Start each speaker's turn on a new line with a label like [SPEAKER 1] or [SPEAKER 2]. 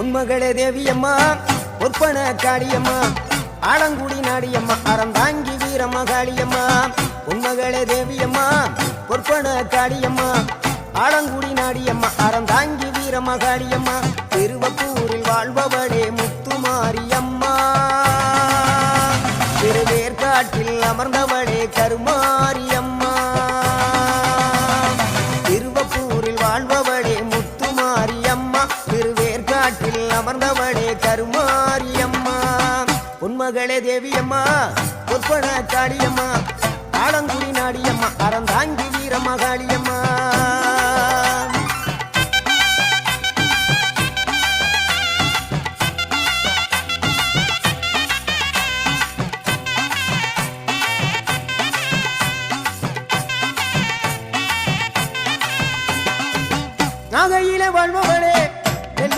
[SPEAKER 1] உன்மகளே தேவியம்மா பொற்பன காளியம்மா ஆலங்குடி நாடியம்மா அறந்தாங்கி வீரமகாளியம்மா உன்மகளே தேவியம்மா பொற்பன காளியம்மா ஆலங்குடி நாடியம்மா அறந்தாங்கி வீரமகாளியம்மா திருவப்பூரில் வாழ்பவளே முத்துமாரியம்மா திருவேற்காட்டில் அமர்ந்தவளே கருமாரியம்மா திருவப்பூரில் வாழ்பவளே முத்துமாரியம்மா திருவேற்காட்டில் அமர்ந்தவளே கருமாரியம்மா உன்மகளே தேவியம்மா பொற்பன காளியம்மா ஆலங்குடி நாடியம்மா அறந்தாங்கி வீரமகாளியம்மா